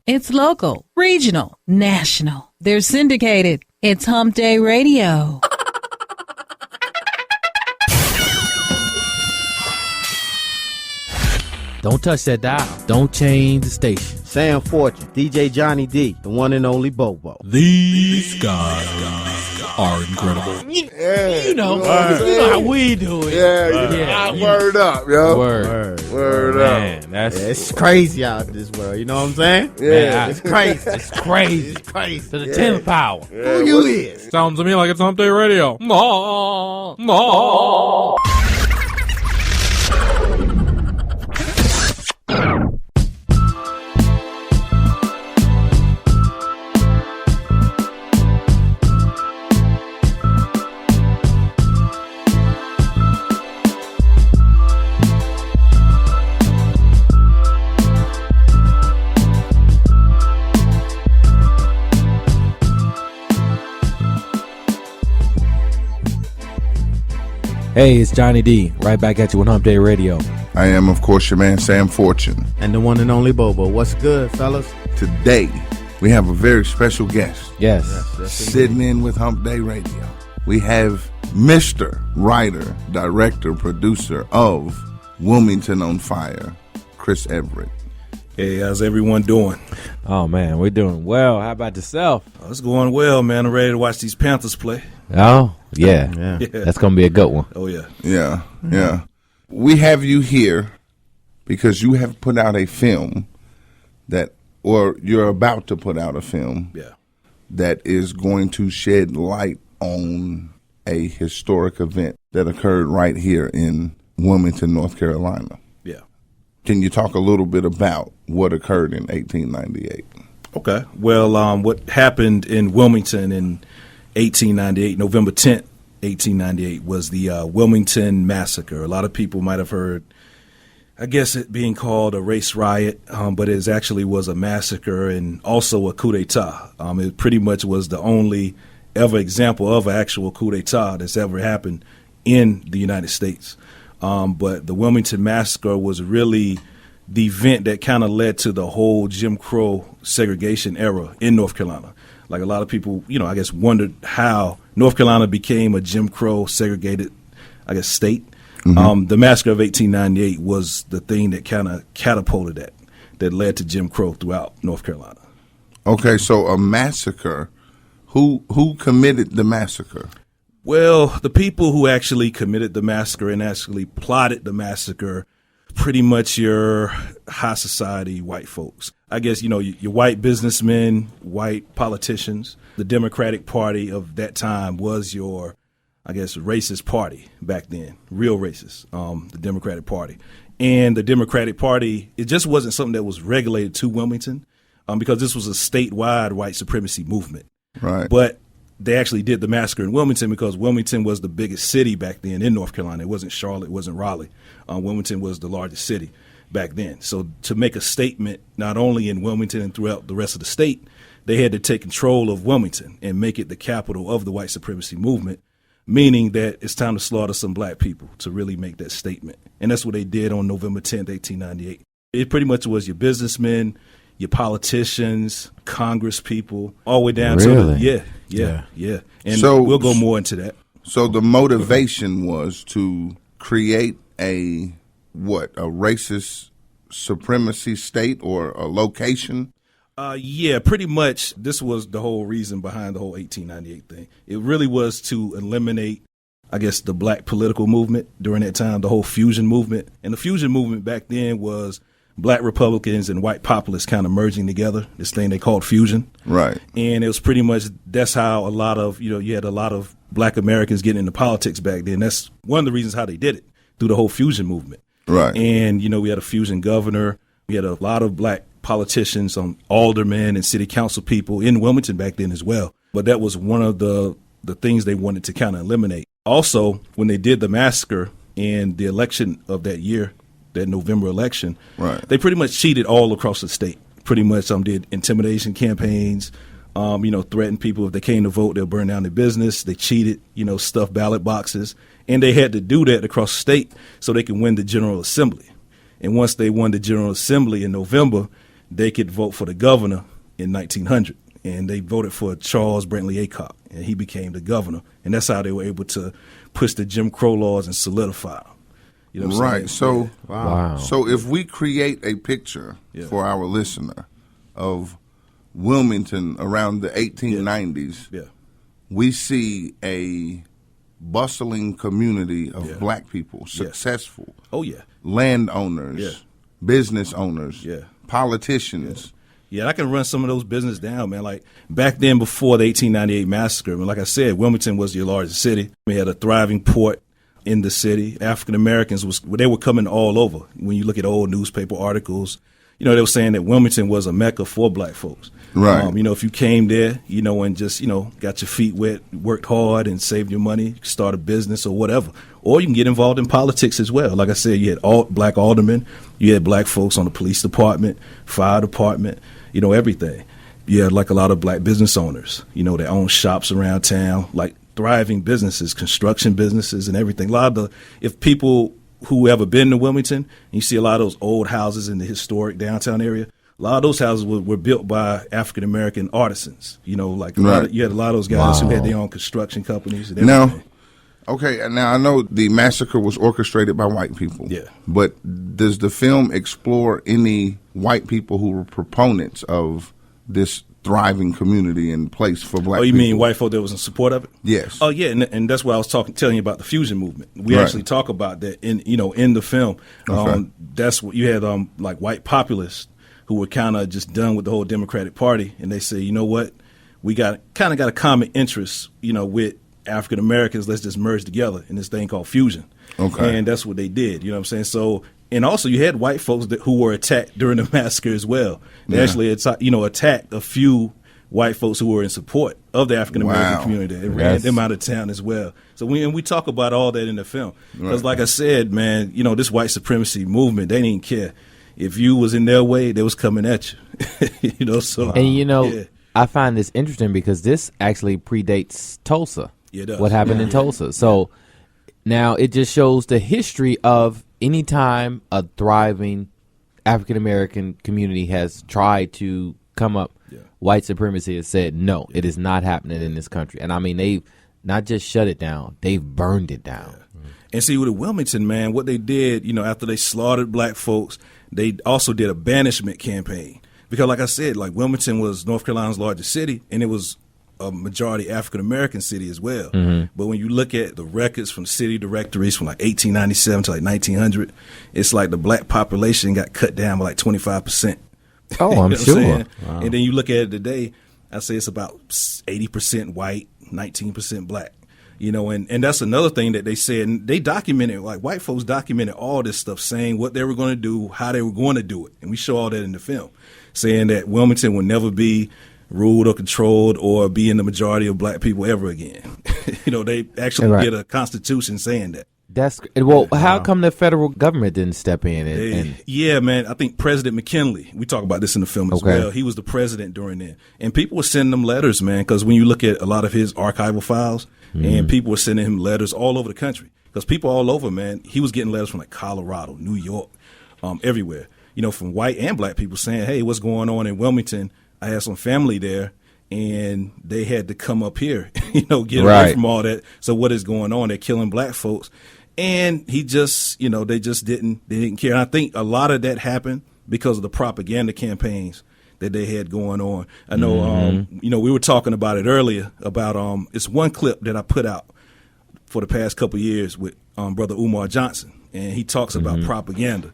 It's local, regional, national. They're syndicated. It's Hump Day Radio. Don't touch that dial. Don't change the station. Sam Fortune, DJ Johnny D, the one and only Bobo. These guys are incredible. You know how we do it. Word up, yo. Word up. Man, It's crazy out this world, you know what I'm saying? Yeah. It's crazy. It's crazy. It's crazy. To the 10th power. Yeah, Who you is? Sounds to me like it's Hump Day Radio. No. Hey, it's Johnny D. Right back at you on Hump Day Radio. I am, of course, your man, Sam Fortune. And the one and only Bobo. What's good, fellas? Today, we have a very special guest Yes. sitting in with Hump Day Radio. We have Mr. Writer, Director, Producer of Wilmington on Fire, Chris Everet. Hey, how's everyone doing? Oh, man, we're doing well. How about yourself? Oh, it's going well, man. I'm ready to watch these Panthers play. Oh, yeah. Yeah. That's going to be a good one. Oh, yeah. Yeah. We have you here because you have put out a film or you're about to put out a film that is going to shed light on a historic event that occurred right here in Wilmington, North Carolina. Yeah. Can you talk a little bit about what occurred in 1898? Okay. Well, what happened in Wilmington in 1898, November 10th, 1898, was the Wilmington massacre. A lot of people might have heard, I guess, it being called a race riot, but it actually was a massacre and also a coup d'etat. It pretty much was the only ever example of an actual coup d'etat that's ever happened in the United States. But the Wilmington massacre was really the event that kind of led to the whole Jim Crow segregation era in North Carolina. Like a lot of people, I guess wondered how North Carolina became a Jim Crow segregated, state. Mm-hmm. The massacre of 1898 was the thing that kind of catapulted that led to Jim Crow throughout North Carolina. Okay, so a massacre. Who committed the massacre? Well, the people who actually committed the massacre and actually plotted the massacre, pretty much your high society white folks. I guess, your white businessmen, white politicians. The Democratic Party of that time was your, racist party back then, real racist, the Democratic Party. And the Democratic Party, it just wasn't something that was regulated to Wilmington because this was a statewide white supremacy movement. Right. But they actually did the massacre in Wilmington because Wilmington was the biggest city back then in North Carolina. It wasn't Charlotte, it wasn't Raleigh. Wilmington was the largest city back then. So to make a statement, not only in Wilmington and throughout the rest of the state, they had to take control of Wilmington and make it the capital of the white supremacy movement, meaning that it's time to slaughter some black people to really make that statement. And that's what they did on November 10th, 1898. It pretty much was your businessmen, your politicians, Congress people, all the way down Really? to yeah. And So- we'll go more into that. So the motivation was to create a racist supremacy state or a location? Yeah, pretty much this was the whole reason behind the whole 1898 thing. It really was to eliminate, the black political movement during that time, the whole fusion movement. And the fusion movement back then was black Republicans and white populists kind of merging together, this thing they called fusion. Right. And it was pretty much, that's how a lot of, you had a lot of black Americans getting into politics back then. That's one of the reasons how they did it, through the whole fusion movement. Right. And, we had a fusion governor. We had a lot of black politicians, aldermen and city council people in Wilmington back then as well. But that was one of the things they wanted to kind of eliminate. Also, when they did the massacre and the election of that year, that November election, right, they pretty much cheated all across the state. Pretty much did intimidation campaigns, threatened people if they came to vote, they'll burn down their business. They cheated, stuffed ballot boxes. And they had to do that across the state so they could win the General Assembly. And once they won the General Assembly in November, they could vote for the governor in 1900. And they voted for Charles Brantley Aycock, and he became the governor. And that's how they were able to push the Jim Crow laws and solidify them. You know what I'm saying? So, Wow. So if we create a picture for our listener of Wilmington around the 1890s, we see a bustling community of black people, successful, landowners, business owners, politicians. Yeah, I can run some of those business down, man. Like back then before the 1898 massacre, I mean, like I said, Wilmington was the largest city. We had a thriving port in the city. African Americans they were coming all over. When you look at old newspaper articles, you know, they were saying that Wilmington was a mecca for black folks. Right. You know, if you came there, you know, and just, you know, got your feet wet, worked hard and saved your money, you could start a business or whatever. Or you can get involved in politics as well. Like I said, you had black aldermen, you had black folks on the police department, fire department, you know, everything. You had like a lot of black business owners, you know, that own shops around town, like thriving businesses, construction businesses and everything. A lot of if people who ever been to Wilmington, you see a lot of those old houses in the historic downtown area, a lot of those houses were built by African-American artisans. You know, like you had a lot of those guys who had their own construction companies and everything. Now I know the massacre was orchestrated by white people. Yeah. But does the film explore any white people who were proponents of this thriving community and place for black people? Oh, you mean white folk that was in support of it? Yes. Oh, yeah, and that's why I was telling you about the fusion movement. We actually talk about that in the film. That's what you had like white populists who were kind of just done with the whole Democratic Party, and they say, you know what, we got a common interest, you know, with African Americans. Let's just merge together in this thing called fusion. Okay. And that's what they did. You know what I'm saying? So, and also you had white folks who were attacked during the massacre as well. They actually attacked a few white folks who were in support of the African American community. They ran them out of town as well. So we talk about all that in the film. Because like I said, man, you know, this white supremacy movement, they didn't care. If you was in their way, they was coming at you. You know, so and you know, I find this interesting because this actually predates Tulsa. Yeah, it does. What happened in Tulsa. So now it just shows the history of any time a thriving African American community has tried to come up, white supremacy has said, no, it is not happening in this country. And I mean, they've not just shut it down, they've burned it down. And see, with Wilmington, man, what they did, you know, after they slaughtered black folks, they also did a banishment campaign. Because like I said, like Wilmington was North Carolina's largest city, and it was a majority African-American city as well. But when you look at the records from city directories from like 1897 to like 1900, it's like the black population got cut down by like 25%. Oh, I'm sure. Wow. And then you look at it today, I say it's about 80% white, 19% black. You know, and that's another thing that they said, and they documented, like white folks documented all this stuff, saying what they were going to do, how they were going to do it. And we show all that in the film, saying that Wilmington would never be ruled or controlled or be in the majority of black people ever again. You know, they actually get a constitution saying that. That's how come the federal government didn't step in? Yeah, man. I think President McKinley, we talk about this in the film as well. He was the president during then. And people were sending them letters, man, because when you look at a lot of his archival files, and people were sending him letters all over the country. Because people all over, man, he was getting letters from like Colorado, New York, everywhere. You know, from white and black people saying, hey, what's going on in Wilmington? I had some family there, and they had to come up here, you know, get away from all that. So what is going on? They're killing black folks. And he just, you know, they didn't care. And I think a lot of that happened because of the propaganda campaigns that they had going on. I know, you know, we were talking about it earlier about it's one clip that I put out for the past couple of years with Brother Umar Johnson, and he talks about propaganda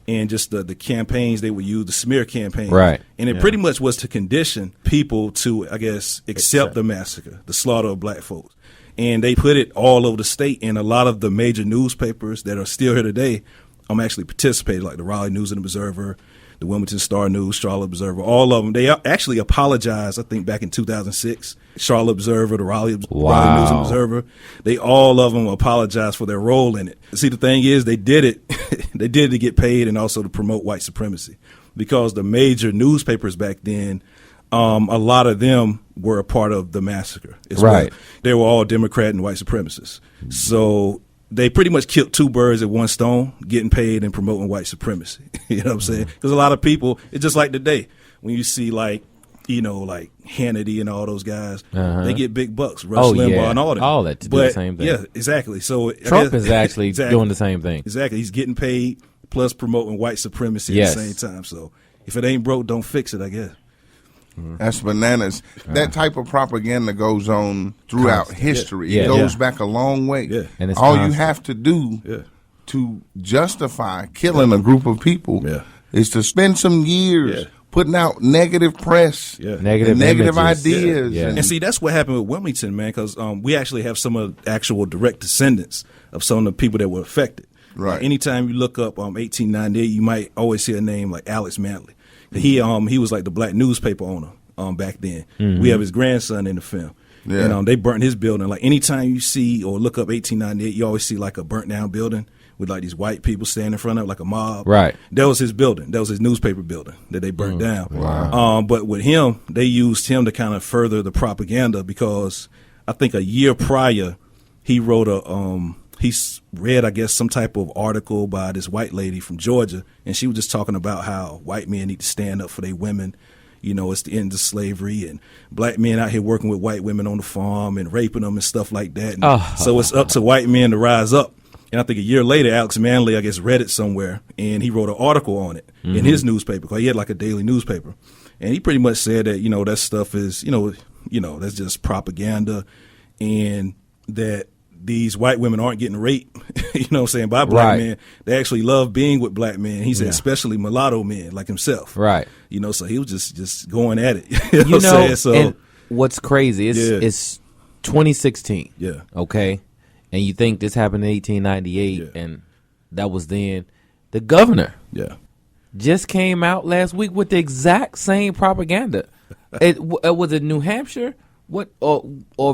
and just the campaigns they would use, the smear campaigns. Right. And it pretty much was to condition people to, I guess, accept the massacre, the slaughter of black folks. And they put it all over the state, and a lot of the major newspapers that are still here today actually participated, like the Raleigh News and Observer, the Wilmington Star News, Charlotte Observer, all of them. They actually apologized, I think, back in 2006. Charlotte Observer, the Raleigh News and Observer, all of them apologized for their role in it. See, the thing is, they did it. They did it to get paid and also to promote white supremacy, because the major newspapers back then, a lot of them were a part of the massacre as well. They were all Democrat and white supremacists. So they pretty much killed two birds at one stone, getting paid and promoting white supremacy. You know what I'm saying? Because a lot of people, it's just like today. when you see like Hannity and all those guys, they get big bucks. Rush Limbaugh and all that to do the same thing. Yeah, exactly. So Trump is actually doing the same thing. Exactly. He's getting paid plus promoting white supremacy at the same time. So if it ain't broke, don't fix it, I guess. That's bananas. That type of propaganda goes on throughout history. It goes back a long way. Yeah. And it's all constant. you have to do to justify killing a group of people is to spend some years putting out negative press, negative ideas. Yeah. And see, that's what happened with Wilmington, man, because we actually have some of the actual direct descendants of some of the people that were affected. Right. Anytime you look up 1898, you might always see a name like Alex Manley. He was like the black newspaper owner back then. Mm-hmm. We have his grandson in the film. Yeah. And they burnt his building. Like anytime you see or look up 1898, you always see like a burnt down building with like these white people standing in front of it, like a mob. Right. That was his building. That was his newspaper building that they burnt down. Wow. But with him, they used him to kind of further the propaganda because I think a year prior, he wrote he read, I guess, some type of article by this white lady from Georgia, and she was just talking about how white men need to stand up for their women. It's the end of slavery, and black men out here working with white women on the farm and raping them and stuff like that. And so it's up to white men to rise up. And I think a year later, Alex Manley, I guess, read it somewhere, and he wrote an article on it in his newspaper, because he had like a daily newspaper. And he pretty much said that, that stuff is, that's just propaganda, and that these white women aren't getting raped, by black men. They actually love being with black men. He said, especially mulatto men like himself. Right. So he was just going at it. So and what's crazy is it's 2016. Yeah. Okay. And you think this happened in 1898, and that was then. The governor just came out last week with the exact same propaganda. It was it New Hampshire? What or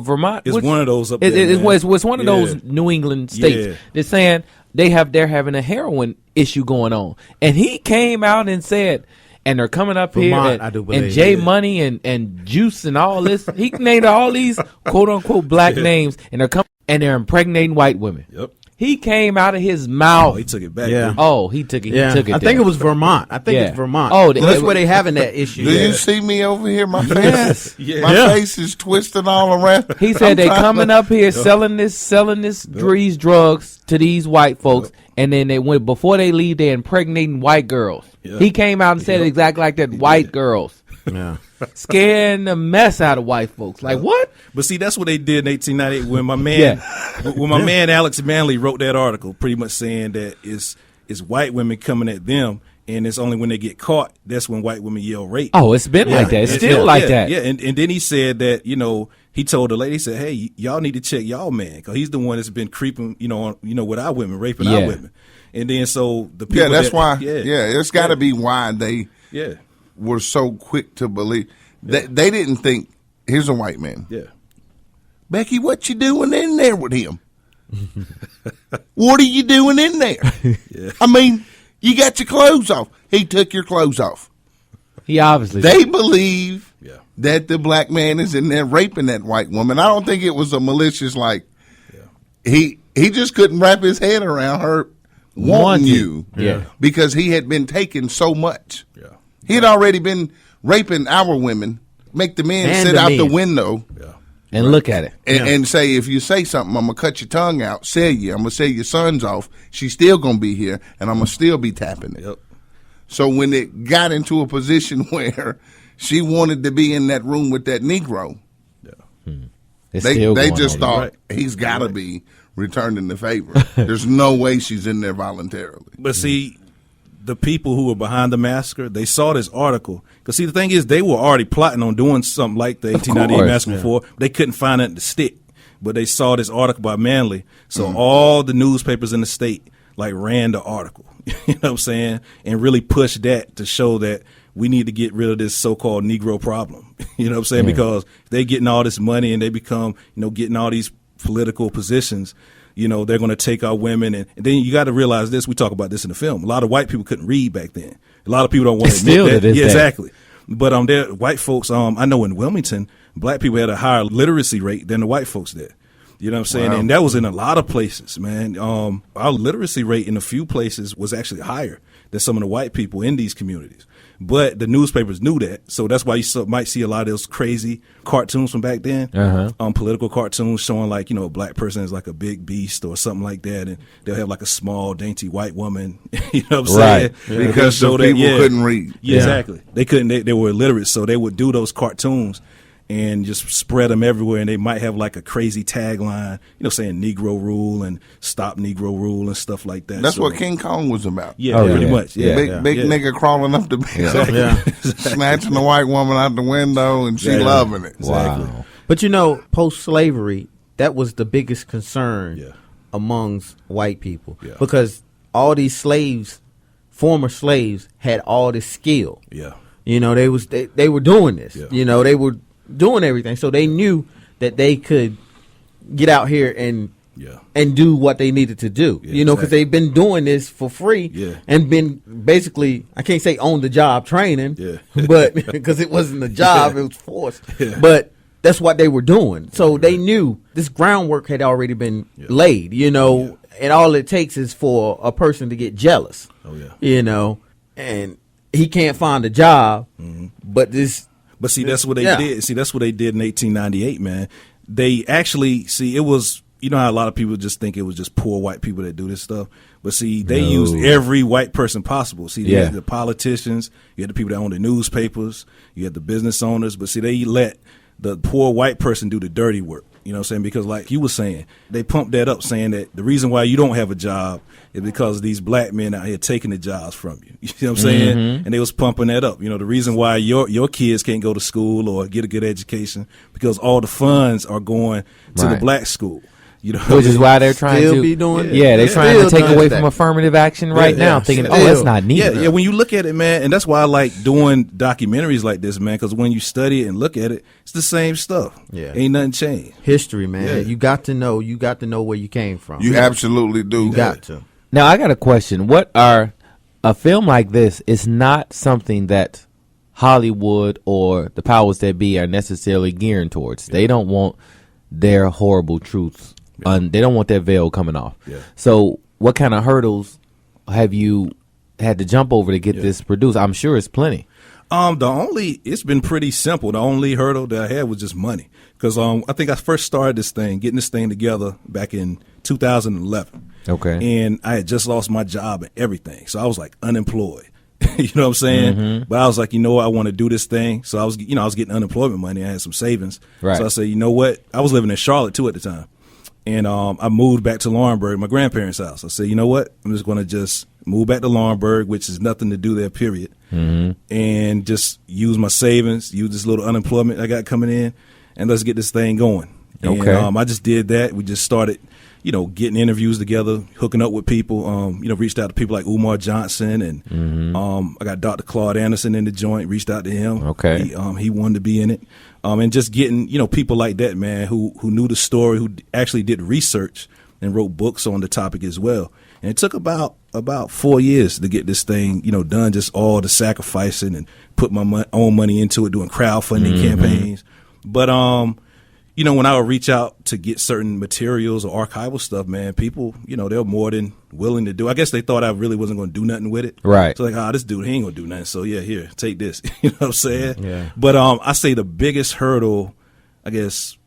Vermont? It's one of those up there. It's one of those New England states. Yeah. They're saying they're having a heroin issue going on, and he came out and said, and they're coming up Vermont, here, and J Money and Juice and all this. He named all these quote unquote black names, and they're coming and they're impregnating white women. Yep. He came out of his mouth. He took it back. Yeah. Oh, he took it. Yeah. He took it. I think it was Vermont. It's Vermont. Oh, that's where they having that issue. Do you see me over here? My face, face is twisted all around. He said they coming up here selling these drugs to these white folks, and then they went before they leave. They're impregnating white girls. He came out and said it exactly like that. White girls. Yeah. Scaring the mess out of white folks. Like what? But see, that's what they did in 1898 when my man, man Alex Manley wrote that article, pretty much saying that it's white women coming at them, and it's only when they get caught that's when white women yell rape. Oh, it's been like that. It's still like that. Yeah, and then he said that he told the lady, he said, hey, y'all need to check y'all man, because he's the one that's been creeping, with our women, raping our women, and then so the people. Yeah, that's why. Yeah, it's got to be why they. Yeah. Were so quick to believe that they didn't think here's a white man. Yeah, Becky, what you doing in there with him? What are you doing in there? I mean, you got your clothes off. He took your clothes off. He obviously. They believe that the black man is in there raping that white woman. I don't think it was a malicious he just couldn't wrap his head around her wanting you because he had been taking so much. Yeah. He had already been raping our women, make the men sit out the window and look at it. And say, if you say something, I'm going to cut your tongue out, sell you. I'm going to sell your sons off. She's still going to be here, and I'm going to still be tapping it. Yep. So when it got into a position where she wanted to be in that room with that Negro, they just thought he's got to be returning the favor. There's no way she's in there voluntarily. But see, the people who were behind the massacre, they saw this article. Because, see, the thing is, they were already plotting on doing something like the 1898 massacre before. They couldn't find it to stick. But they saw this article by Manley. So all the newspapers in the state, ran the article. You know what I'm saying? And really pushed that to show that we need to get rid of this so-called Negro problem. You know what I'm saying? Because they getting all this money and they become, getting all these political positions. They're going to take our women. And then you got to realize this. We talk about this in the film. A lot of white people couldn't read back then. A lot of people don't want to admit that. Yeah, exactly. But there, white folks, I know in Wilmington, black people had a higher literacy rate than the white folks did. You know what I'm saying? Wow. And that was in a lot of places, man. Our literacy rate in a few places was actually higher than some of the white people in these communities. But the newspapers knew that, so that's why you might see a lot of those crazy cartoons from back then, political cartoons showing like, a black person is like a big beast or something like that, and they'll have like a small, dainty white woman, you know what I'm saying? Yeah. Because the people couldn't read. Yeah, exactly. They couldn't. They were illiterate, so they would do those cartoons and just spread them everywhere, and they might have like a crazy tagline, saying Negro rule and stop Negro rule and stuff like that. That's what King Kong was about. Yeah, pretty much. Yeah, big nigga crawling up the bed, snatching the white woman out the window, and she loving it. Exactly. Wow. But post-slavery, that was the biggest concern amongst white people because all these slaves, former slaves, had all this skill. Yeah, they were doing this. Yeah. They were doing everything, so they knew that they could get out here and do what they needed to do. Because they've been doing this for free and been basically, I can't say on the job training, but because it wasn't a job, it was forced. But that's what they were doing. So they knew this groundwork had already been laid. And all it takes is for a person to get jealous. And he can't find a job, but this. But see, that's what they did. See, that's what they did in 1898, man. They actually, it was, how a lot of people just think it was just poor white people that do this stuff. But see, they used every white person possible. See, you had the politicians, you had the people that own the newspapers, you had the business owners. But see, they let the poor white person do the dirty work. You know what I'm saying? Because like you were saying, they pumped that up saying that the reason why you don't have a job is because these black men out here taking the jobs from you. You know what I'm saying? And they was pumping that up. The reason why your kids can't go to school or get a good education because all the funds are going to the black school. Which is why they're trying to be doing. They're trying to take away from affirmative action right now, thinking, that's not needed. Yeah. When you look at it, man, and that's why I like doing documentaries like this, man, because when you study it and look at it, it's the same stuff. Yeah, ain't nothing changed. History, man. Yeah. You got to know. You got to know where you came from. You absolutely do. You got to. Now I got a question. A film like this is not something that Hollywood or the powers that be are necessarily gearing towards. They don't want their horrible truths. They don't want that veil coming off. Yeah. So what kind of hurdles have you had to jump over to get this produced? I'm sure it's plenty. It's been pretty simple. The only hurdle that I had was just money. Because I think I first started getting this thing together back in 2011. Okay. And I had just lost my job and everything. So I was like unemployed. You know what I'm saying? But I was like, I want to do this thing. So I was getting unemployment money. I had some savings. Right. So I said, you know what? I was living in Charlotte too at the time. And I moved back to Laurinburg, my grandparents' house. I said, you know what? I'm just going to move back to Laurinburg, which is nothing to do there, period. And just use my savings, use this little unemployment I got coming in, and let's get this thing going. Okay. And I just did that. We just started, getting interviews together, hooking up with people. Reached out to people like Umar Johnson, and I got Dr. Claude Anderson in the joint. Reached out to him. Okay. He wanted to be in it. And just getting, people like that, man, who knew the story, who actually did research and wrote books on the topic as well. And it took about 4 years to get this thing, done, just all the sacrificing and put my own money into it, doing crowdfunding campaigns. But, when I would reach out to get certain materials or archival stuff, man, people, they were more than willing to do. I guess they thought I really wasn't going to do nothing with it. Right. So like, this dude, he ain't going to do nothing. So yeah, here, take this. You know what I'm saying? Yeah. But I say the biggest hurdle, I guess,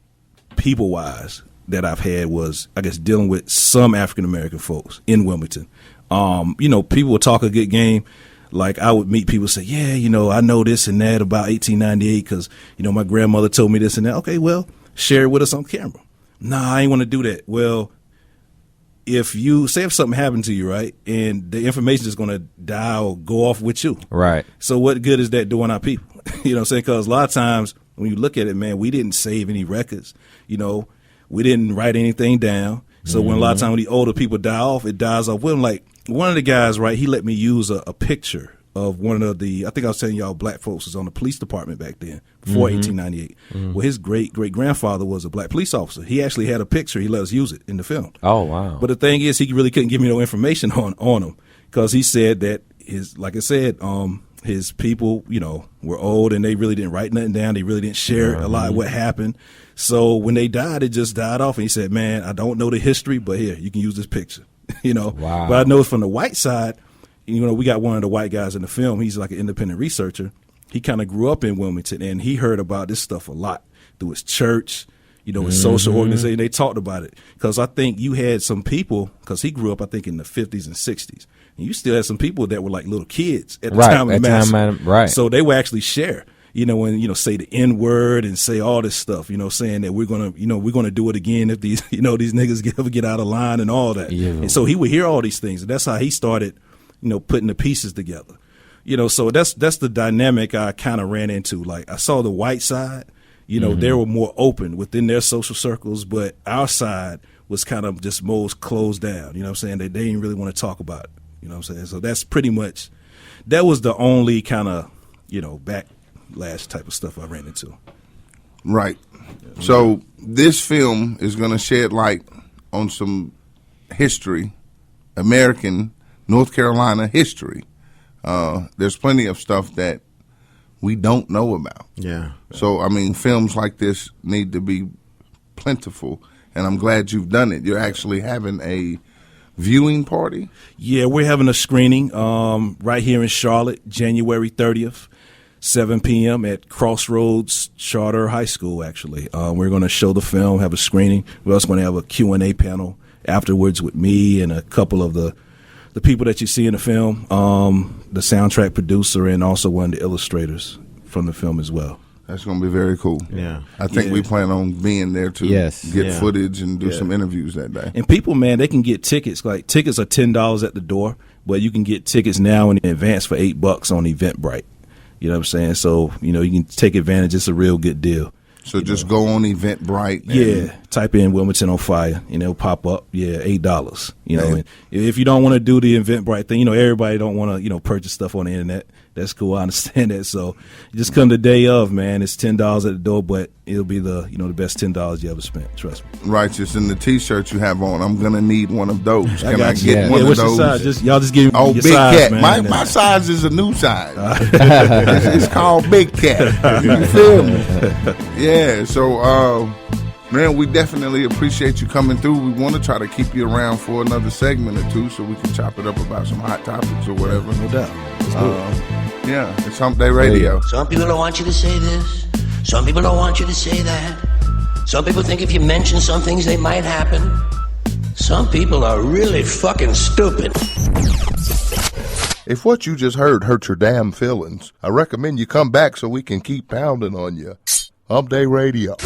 people-wise that I've had was, I guess, dealing with some African-American folks in Wilmington. People would talk a good game. Like I would meet people say, yeah, I know this and that about 1898 because, my grandmother told me this and that. Okay, well, share it with us on camera. Nah, I ain't want to do that. Well, if something happened to you, right, and the information is going to die or go off with you. Right. So what good is that doing our people? You know what I'm saying? Because a lot of times when you look at it, man, we didn't save any records. We didn't write anything down. So when a lot of times when the older people die off, it dies off with them. Like one of the guys, right, he let me use a picture of one of the, I think I was telling y'all, black folks was on the police department back then, before 1898. Well, his great-great-grandfather was a black police officer. He actually had a picture. He let us use it in the film. Oh, wow. But the thing is, he really couldn't give me no information on him because he said that his people, were old and they really didn't write nothing down. They really didn't share a lot of what happened. So when they died, it just died off. And he said, man, I don't know the history, but here, you can use this picture, Wow. But I know from the white side, we got one of the white guys in the film. He's like an independent researcher. He kind of grew up in Wilmington, and he heard about this stuff a lot through his church, his social organization. They talked about it because I think you had some people, because he grew up, I think, in the 50s and 60s. And you still had some people that were like little kids at the time of the massacre. Right. So they would actually share, when, say the N word and say all this stuff, saying that we're going to do it again if these, these niggas ever get out of line and all that. Yeah. And so he would hear all these things. And that's how he started, putting the pieces together. So that's the dynamic I kind of ran into. Like, I saw the white side, they were more open within their social circles, but our side was kind of just most closed down. You know what I'm saying? They didn't really want to talk about it. You know what I'm saying? So that's pretty much, that was the only kind of, backlash type of stuff I ran into. Right. So this film is going to shed light on some history, American North Carolina history. There's plenty of stuff that we don't know about. Yeah. So, films like this need to be plentiful, and I'm glad you've done it. You're actually having a viewing party? Yeah, we're having a screening right here in Charlotte, January 30th, 7 p.m. at Crossroads Charter High School, actually. We're going to show the film, have a screening. We're also going to have a Q&A panel afterwards with me and a couple of the people that you see in the film, the soundtrack producer, and also one of the illustrators from the film as well. That's going to be very cool. Yeah. I think we plan on being there to get footage and do some interviews that day. And people, man, they can get tickets. Like, tickets are $10 at the door, but you can get tickets now in advance for $8 on Eventbrite. You know what I'm saying? So, you can take advantage. It's a real good deal. So just go on Eventbrite. Yeah, type in Wilmington on Fire, and it'll pop up. Yeah, $8. And if you don't want to do the Eventbrite thing, everybody don't want to, purchase stuff on the internet. That's cool. I understand that. So just come the day of, man. It's $10 at the door, but it'll be the best $10 you ever spent. Trust me. Righteous. And the T-shirt you have on, I'm gonna need one of those. Can I get one of what's those? Your size? Y'all just give me your Big size, Cat. man. My size is a new size. It's called Big Cat. You feel me? Yeah. So, man, we definitely appreciate you coming through. We want to try to keep you around for another segment or two so we can chop it up about some hot topics or whatever. No doubt. Yeah, it's Hump Day Radio. Some people don't want you to say this. Some people don't want you to say that. Some people think if you mention some things, they might happen. Some people are really fucking stupid. If what you just heard hurt your damn feelings, I recommend you come back so we can keep pounding on you. Hump Day Radio.